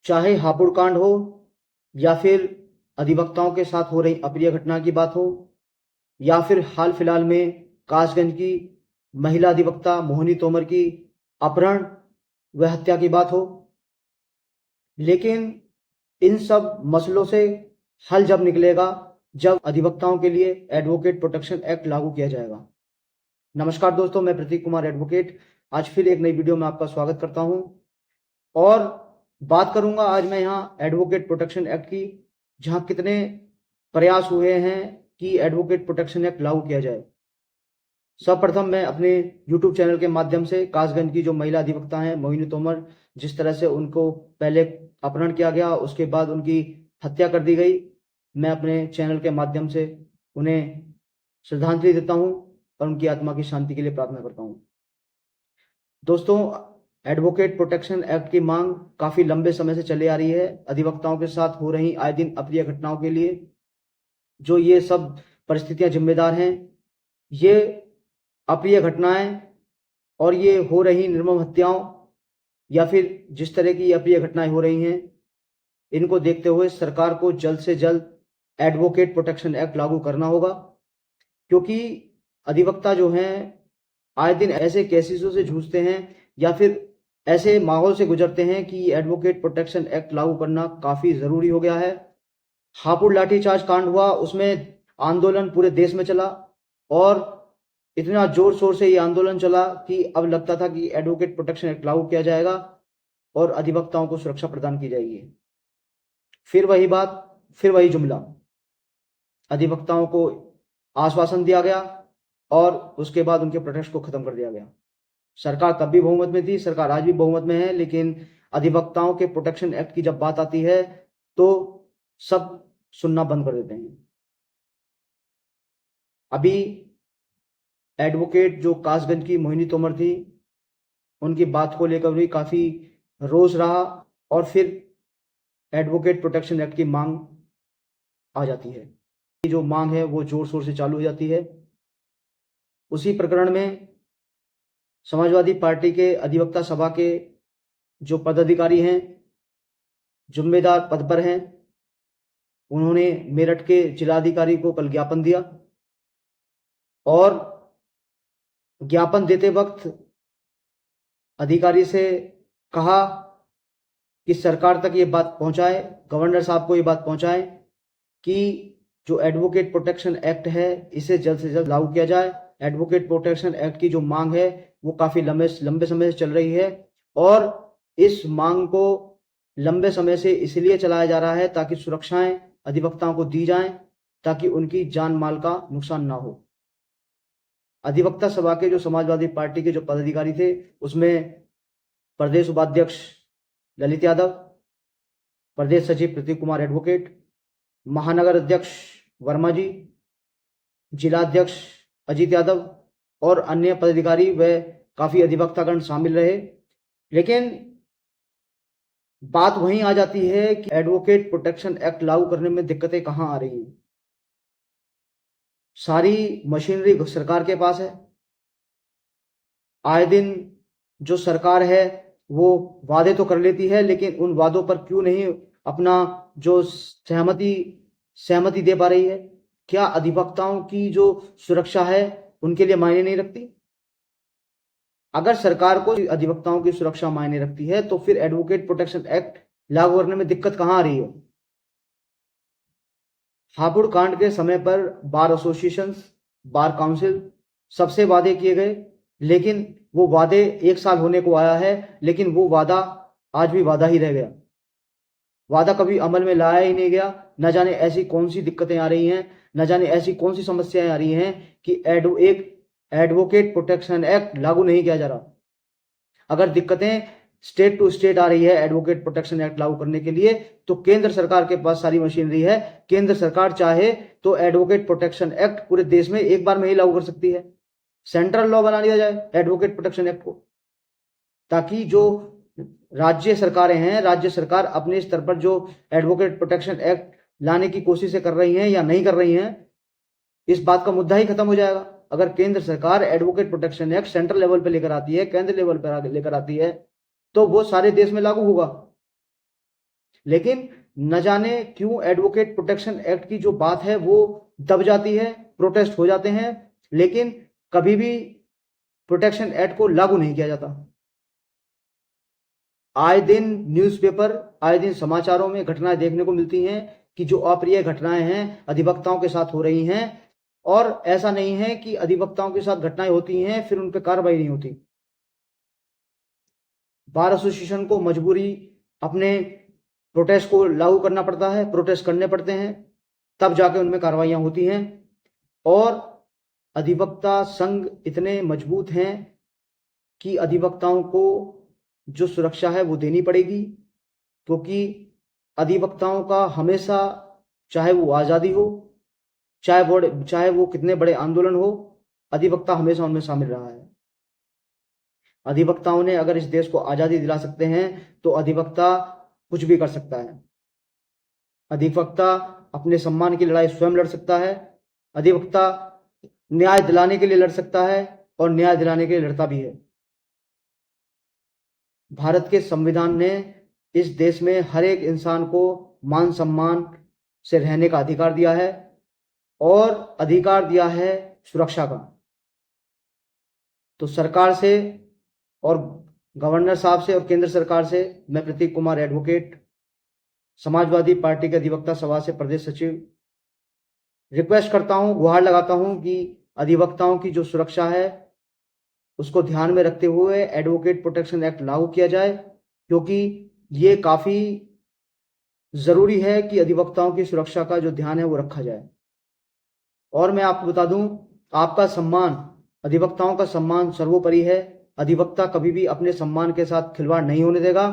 चाहे हापुड़ कांड हो या फिर अधिवक्ताओं के साथ हो रही अप्रिय घटना की बात हो या फिर हाल फिलहाल में कासगंज की महिला अधिवक्ता मोहिनी तोमर की अपहरण व हत्या की बात हो। लेकिन इन सब मसलों से हल जब निकलेगा जब अधिवक्ताओं के लिए एडवोकेट प्रोटेक्शन एक्ट लागू किया जाएगा। नमस्कार दोस्तों, मैं प्रतीक कुमार एडवोकेट आज फिर एक नई वीडियो में आपका स्वागत करता हूं और बात करूंगा आज मैं यहां एडवोकेट प्रोटेक्शन एक्ट की, जहां कितने प्रयास हुए हैं कि एडवोकेट प्रोटेक्शन एक्ट लागू किया जाए। सर्वप्रथम मैं अपने YouTube चैनल के माध्यम से कासगंज की जो महिला अधिवक्ता हैं मोहिनी तोमर, जिस तरह से उनको पहले अपहरण किया गया, उसके बाद उनकी हत्या कर दी गई, मैं अपने चैनल के माध्यम से उन्हें श्रद्धांजलि देता हूं और उनकी आत्मा की शांति के लिए प्रार्थना करता हूं। दोस्तों, एडवोकेट प्रोटेक्शन एक्ट की मांग काफी लंबे समय से चली आ रही है। अधिवक्ताओं के साथ हो रही आए दिन अप्रिय घटनाओं के लिए जो ये सब परिस्थितियां जिम्मेदार हैं, ये अप्रिय घटनाएं और ये हो रही निर्मम हत्याओं या फिर जिस तरह की अप्रिय घटनाएं हो रही हैं, इनको देखते हुए सरकार को जल्द से जल्द एडवोकेट प्रोटेक्शन एक्ट लागू करना होगा, क्योंकि अधिवक्ता जो हैं आए दिन ऐसे केसेसों से जूझते हैं या फिर ऐसे माहौल से गुजरते हैं कि एडवोकेट प्रोटेक्शन एक्ट लागू करना काफी जरूरी हो गया है। हापुड़ लाठीचार्ज कांड हुआ, उसमें आंदोलन पूरे देश में चला और इतना जोर शोर से ये आंदोलन चला कि अब लगता था कि एडवोकेट प्रोटेक्शन एक्ट लागू किया जाएगा और अधिवक्ताओं को सुरक्षा प्रदान की जाएगी। फिर वही बात, फिर वही जुमला, अधिवक्ताओं को आश्वासन दिया गया और उसके बाद उनके प्रोटेस्ट को खत्म कर दिया गया। सरकार तब भी बहुमत में थी, सरकार आज भी बहुमत में है, लेकिन अधिवक्ताओं के प्रोटेक्शन एक्ट की जब बात आती है तो सब सुनना बंद कर देते हैं। अभी एडवोकेट जो कासगंज की मोहिनी तोमर थी, उनकी बात को लेकर भी काफी रोष रहा और फिर एडवोकेट प्रोटेक्शन एक्ट की मांग आ जाती है। जो मांग है वो जोर शोर से चालू हो जाती है। उसी प्रकरण में समाजवादी पार्टी के अधिवक्ता सभा के जो पदाधिकारी हैं, जिम्मेदार पद पर हैं, उन्होंने मेरठ के जिलाधिकारी को कल ज्ञापन दिया और ज्ञापन देते वक्त अधिकारी से कहा कि सरकार तक ये बात पहुंचाए, गवर्नर साहब को ये बात पहुंचाए कि जो एडवोकेट प्रोटेक्शन एक्ट है इसे जल्द से जल्द लागू किया जाए। एडवोकेट प्रोटेक्शन एक्ट की जो मांग है वो काफी लंबे समय से चल रही है और इस मांग को लंबे समय से इसलिए चलाया जा रहा है ताकि सुरक्षाएं अधिवक्ताओं को दी जाएं, ताकि उनकी जान माल का नुकसान ना हो। अधिवक्ता सभा के जो समाजवादी पार्टी के जो पदाधिकारी थे, उसमें प्रदेश उपाध्यक्ष ललित यादव, प्रदेश सचिव प्रतीक कुमार एडवोकेट, महानगर अध्यक्ष वर्मा जी, जिलाध्यक्ष अजीत यादव और अन्य पदाधिकारी व काफी अधिवक्तागण शामिल रहे। लेकिन बात वहीं आ जाती है कि एडवोकेट प्रोटेक्शन एक्ट लागू करने में दिक्कतें कहां आ रही हैं। सारी मशीनरी सरकार के पास है। आए दिन जो सरकार है वो वादे तो कर लेती है, लेकिन उन वादों पर क्यों नहीं अपना जो सहमति दे पा रही है। क्या अधिवक्ताओं की जो सुरक्षा है उनके लिए मायने नहीं रखती? अगर सरकार को अधिवक्ताओं की सुरक्षा मायने रखती है तो फिर एडवोकेट प्रोटेक्शन एक्ट लागू करने में दिक्कत कहां आ रही है? हापुड़ कांड के समय पर बार एसोसिएशन, बार काउंसिल सबसे वादे किए गए, लेकिन वो वादे 1 साल होने को आया है, लेकिन वो वादा आज भी वादा ही रह गया। वादा कभी अमल में लाया ही नहीं गया। न जाने ऐसी कौन सी दिक्कतें आ रही हैं, न जाने ऐसी कौन सी समस्याएं आ रही हैं कि एक एडवोकेट प्रोटेक्शन एक्ट लागू नहीं किया जा रहा। अगर दिक्कतें स्टेट टू स्टेट आ रही है एडवोकेट प्रोटेक्शन एक्ट लागू करने के लिए, तो केंद्र सरकार के पास सारी मशीनरी है। केंद्र सरकार चाहे तो एडवोकेट प्रोटेक्शन एक्ट पूरे देश में एक बार में ही लागू कर सकती है। सेंट्रल लॉ बना लिया जाए एडवोकेट प्रोटेक्शन एक्ट को, ताकि जो राज्य सरकारें हैं, राज्य सरकार अपने स्तर पर जो एडवोकेट प्रोटेक्शन एक्ट लाने की कोशिशें कर रही हैं या नहीं कर रही हैं, इस बात का मुद्दा ही खत्म हो जाएगा। अगर केंद्र सरकार advocate protection act central level पर लेकर आती है, केंद्र लेवल पर लेकर आती है, तो वो सारे देश में लागू होगा। लेकिन न जाने क्यों एडवोकेट प्रोटेक्शन एक्ट की जो बात है वो दब जाती है, प्रोटेस्ट हो जाते हैं, लेकिन कभी भी प्रोटेक्शन एक्ट को लागू नहीं किया जाता। आए दिन न्यूज़पेपर, आए दिन समाचारों में घटनाएं देखने को मिलती हैं कि जो अप्रिय घटनाएं हैं अधिवक्ताओं के साथ हो रही हैं, और ऐसा नहीं है कि अधिवक्ताओं के साथ घटनाएं होती हैं फिर उन पर कार्रवाई नहीं होती। बार एसोसिएशन को मजबूरी अपने प्रोटेस्ट को लागू करना पड़ता है, प्रोटेस्ट करने पड़ते हैं, तब जाके उनमें कार्रवाइयां होती हैं। और अधिवक्ता संघ इतने मजबूत हैं कि अधिवक्ताओं को जो सुरक्षा है वो देनी पड़ेगी, क्योंकि अधिवक्ताओं का हमेशा, चाहे वो आज़ादी हो, चाहे वो कितने बड़े आंदोलन हो, अधिवक्ता हमेशा उनमें शामिल रहा है। अधिवक्ताओं ने अगर इस देश को आज़ादी दिला सकते हैं तो अधिवक्ता कुछ भी कर सकता है। अधिवक्ता अपने सम्मान की लड़ाई स्वयं लड़ सकता है। अधिवक्ता न्याय दिलाने के लिए लड़ सकता है और न्याय दिलाने के लिए लड़ता भी है। भारत के संविधान ने इस देश में हर एक इंसान को मान सम्मान से रहने का अधिकार दिया है और अधिकार दिया है सुरक्षा का। तो सरकार से और गवर्नर साहब से और केंद्र सरकार से मैं प्रतीक कुमार एडवोकेट, समाजवादी पार्टी के अधिवक्ता सभा से प्रदेश सचिव, रिक्वेस्ट करता हूं, गुहार लगाता हूं कि अधिवक्ताओं की जो सुरक्षा है उसको ध्यान में रखते हुए एडवोकेट प्रोटेक्शन एक्ट लागू किया जाए, क्योंकि ये काफ़ी ज़रूरी है कि अधिवक्ताओं की सुरक्षा का जो ध्यान है वो रखा जाए। और मैं आपको बता दूं, आपका सम्मान, अधिवक्ताओं का सम्मान सर्वोपरि है। अधिवक्ता कभी भी अपने सम्मान के साथ खिलवाड़ नहीं होने देगा,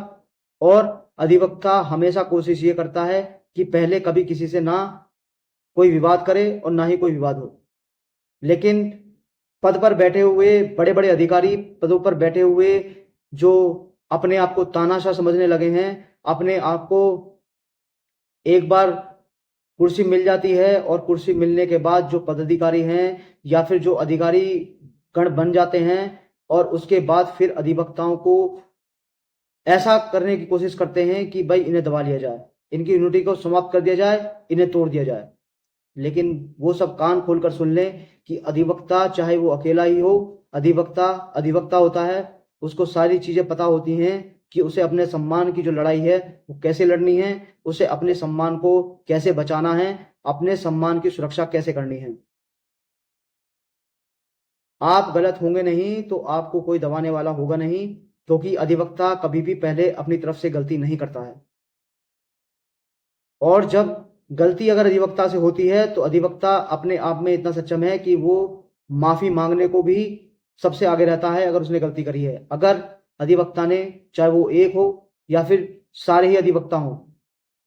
और अधिवक्ता हमेशा कोशिश ये करता है कि पहले कभी किसी से ना कोई विवाद करे और ना ही कोई विवाद हो। लेकिन पद पर बैठे हुए बड़े बड़े अधिकारी, पदों पर बैठे हुए जो अपने आप को तानाशाह समझने लगे हैं, अपने आप को एक बार कुर्सी मिल जाती है और कुर्सी मिलने के बाद जो पदाधिकारी हैं या फिर जो अधिकारी गण बन जाते हैं, और उसके बाद फिर अधिवक्ताओं को ऐसा करने की कोशिश करते हैं कि भाई इन्हें दबा लिया जाए, इनकी यूनिटी को समाप्त कर दिया जाए, इन्हें तोड़ दिया जाए। लेकिन वो सब कान खोलकर सुन लें कि अधिवक्ता चाहे वो अकेला ही हो, अधिवक्ता अधिवक्ता होता है, उसको सारी चीजें पता होती हैं कि उसे अपने सम्मान की जो लड़ाई है वो कैसे लड़नी है, उसे अपने सम्मान को कैसे बचाना है, अपने सम्मान की सुरक्षा कैसे करनी है। आप गलत होंगे नहीं तो आपको कोई दबाने वाला होगा नहीं, क्योंकि अधिवक्ता कभी भी पहले अपनी तरफ से गलती नहीं करता है। और जब गलती अगर अधिवक्ता से होती है तो अधिवक्ता अपने आप में इतना सक्षम है कि वो माफी मांगने को भी सबसे आगे रहता है अगर उसने गलती करी है। अगर अधिवक्ता ने, चाहे वो एक हो या फिर सारे ही अधिवक्ता हों,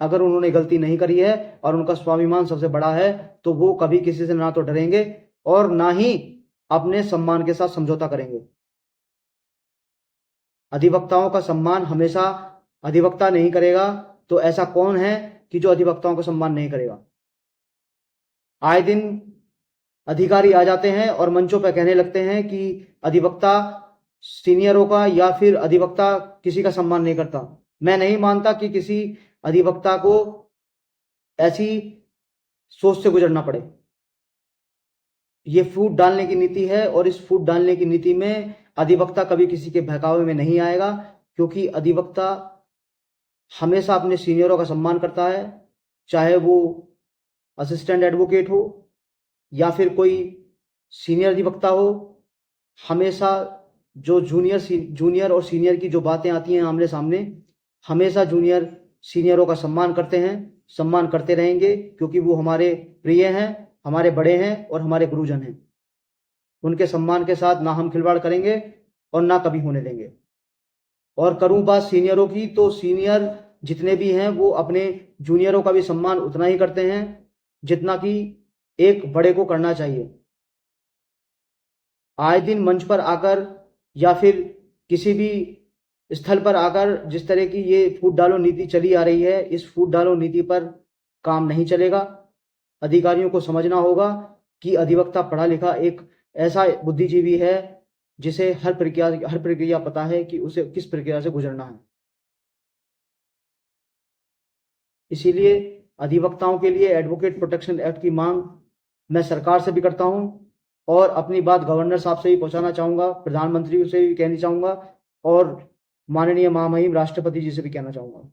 अगर उन्होंने गलती नहीं करी है और उनका स्वाभिमान सबसे बड़ा है तो वो कभी किसी से ना तो डरेंगे और ना ही अपने सम्मान के साथ समझौता करेंगे। अधिवक्ताओं का सम्मान हमेशा अधिवक्ता नहीं करेगा तो ऐसा कौन है कि जो अधिवक्ताओं का सम्मान नहीं करेगा। आए दिन अधिकारी आ जाते हैं और मंचों पर कहने लगते हैं कि अधिवक्ता सीनियरों का या फिर अधिवक्ता किसी का सम्मान नहीं करता। मैं नहीं मानता कि किसी अधिवक्ता को ऐसी सोच से गुजरना पड़े। ये फूट डालने की नीति है और इस फूट डालने की नीति में अधिवक्ता कभी किसी के बहकावे में नहीं आएगा, क्योंकि अधिवक्ता हमेशा अपने सीनियरों का सम्मान करता है, चाहे वो असिस्टेंट एडवोकेट हो या फिर कोई सीनियर अधिवक्ता हो। हमेशा जो जूनियर और सीनियर की जो बातें आती हैं आमने सामने, हमेशा जूनियर सीनियरों का सम्मान करते हैं, सम्मान करते रहेंगे, क्योंकि वो हमारे प्रिय हैं, हमारे बड़े हैं और हमारे गुरुजन हैं। उनके सम्मान के साथ ना हम खिलवाड़ करेंगे और ना कभी होने देंगे। और करूं बात सीनियरों की, तो सीनियर जितने भी हैं वो अपने जूनियरों का भी सम्मान उतना ही करते हैं जितना कि एक बड़े को करना चाहिए। आए दिन मंच पर आकर या फिर किसी भी स्थल पर आकर जिस तरह की ये फूट डालो नीति चली आ रही है, इस फूट डालो नीति पर काम नहीं चलेगा। अधिकारियों को समझना होगा कि अधिवक्ता पढ़ा लिखा एक ऐसा बुद्धिजीवी है जिसे हर प्रक्रिया पता है कि उसे किस प्रक्रिया से गुजरना है। इसीलिए अधिवक्ताओं के लिए एडवोकेट प्रोटेक्शन एक्ट की मांग मैं सरकार से भी करता हूं और अपनी बात गवर्नर साहब से भी पहुंचाना चाहूंगा, प्रधानमंत्री से भी कहनी चाहूंगा और माननीय महामहिम राष्ट्रपति जी से भी कहना चाहूंगा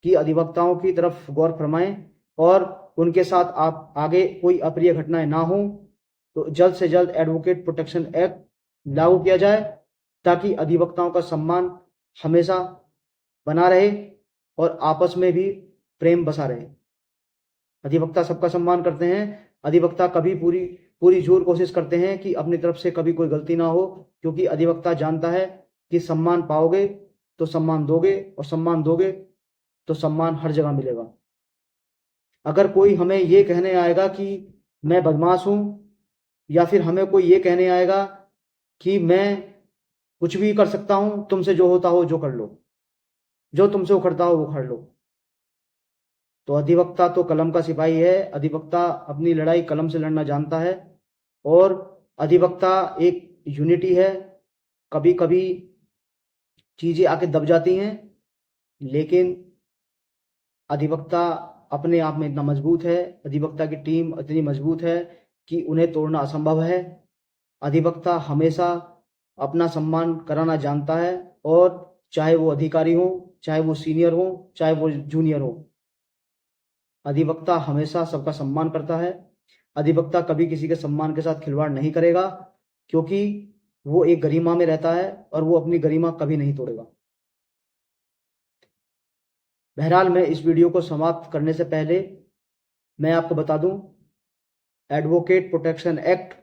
कि अधिवक्ताओं की तरफ गौर फरमाएं और उनके साथ आप आगे कोई अप्रिय घटनाएं ना हो तो जल्द से जल्द एडवोकेट प्रोटेक्शन एक्ट लागू किया जाए ताकि अधिवक्ताओं का सम्मान हमेशा बना रहे और आपस में भी प्रेम बसा रहे। अधिवक्ता सबका सम्मान करते हैं। अधिवक्ता कभी पूरी जोर कोशिश करते हैं कि अपनी तरफ से कभी कोई गलती ना हो, क्योंकि अधिवक्ता जानता है कि सम्मान पाओगे तो सम्मान दोगे और सम्मान दोगे तो सम्मान हर जगह मिलेगा। अगर कोई हमें ये कहने आएगा कि मैं बदमाश हूं या फिर हमें कोई ये कहने आएगा कि मैं कुछ भी कर सकता हूं, तुमसे जो होता हो जो कर लो, जो तुमसे उखड़ता हो वो उखाड़ लो, तो अधिवक्ता तो कलम का सिपाही है। अधिवक्ता अपनी लड़ाई कलम से लड़ना जानता है और अधिवक्ता एक यूनिटी है। कभी कभी चीजें आके दब जाती हैं, लेकिन अधिवक्ता अपने आप में इतना मजबूत है, अधिवक्ता की टीम इतनी मजबूत है कि उन्हें तोड़ना असंभव है। अधिवक्ता हमेशा अपना सम्मान कराना जानता है और चाहे वो अधिकारी हो, चाहे वो सीनियर हो, चाहे वो जूनियर हो, अधिवक्ता हमेशा सबका सम्मान करता है। अधिवक्ता कभी किसी के सम्मान के साथ खिलवाड़ नहीं करेगा, क्योंकि वो एक गरिमा में रहता है और वो अपनी गरिमा कभी नहीं तोड़ेगा। बहरहाल मैं इस वीडियो को समाप्त करने से पहले मैं आपको बता दूं, एडवोकेट प्रोटेक्शन एक्ट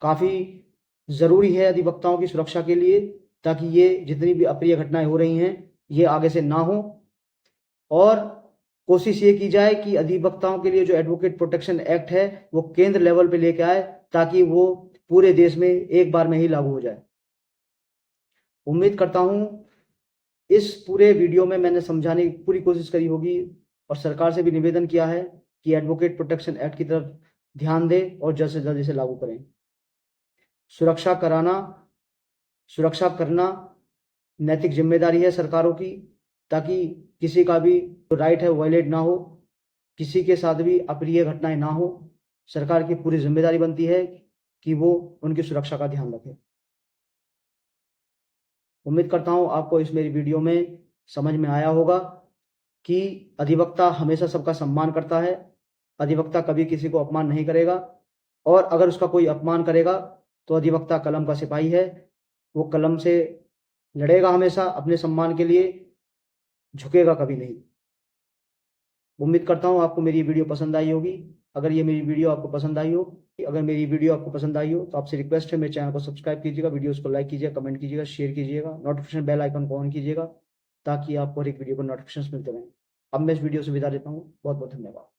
काफ़ी ज़रूरी है अधिवक्ताओं की सुरक्षा के लिए, ताकि ये जितनी भी अप्रिय घटनाएं हो रही हैं ये आगे से ना हो। और कोशिश ये की जाए कि अधिवक्ताओं के लिए जो एडवोकेट प्रोटेक्शन एक्ट है वो केंद्र लेवल पे लेके आए, ताकि वो पूरे देश में एक बार में ही लागू हो जाए। उम्मीद करता हूं इस पूरे वीडियो में मैंने समझाने की पूरी कोशिश करी होगी और सरकार से भी निवेदन किया है कि एडवोकेट प्रोटेक्शन एक्ट की तरफ ध्यान दें और जल्द से जल्द इसे लागू करें। सुरक्षा करना नैतिक जिम्मेदारी है सरकारों की, ताकि किसी का भी जो राइट है वायलेट ना हो, किसी के साथ भी अप्रिय घटनाएं ना हो। सरकार की पूरी जिम्मेदारी बनती है कि वो उनकी सुरक्षा का ध्यान रखे। उम्मीद करता हूं आपको इस मेरी वीडियो में समझ में आया होगा कि अधिवक्ता हमेशा सबका सम्मान करता है। अधिवक्ता कभी किसी को अपमान नहीं करेगा और अगर उसका कोई अपमान करेगा तो अधिवक्ता कलम का सिपाही है, वो कलम से लड़ेगा हमेशा अपने सम्मान के लिए, झुकेगा कभी नहीं। उम्मीद करता हूं आपको मेरी वीडियो पसंद आई होगी। अगर मेरी वीडियो आपको पसंद आई हो तो आपसे रिक्वेस्ट है मेरे चैनल को सब्सक्राइब कीजिएगा, वीडियोस को लाइक कीजिएगा, कमेंट कीजिएगा, शेयर कीजिएगा, नोटिफिकेशन बेल आइकन को ऑन कीजिएगा ताकि आपको हर एक वीडियो को नोटिफिकेशन मिलते रहें। अब मैं इस वीडियो से विदा लेता हूँ। बहुत बहुत धन्यवाद।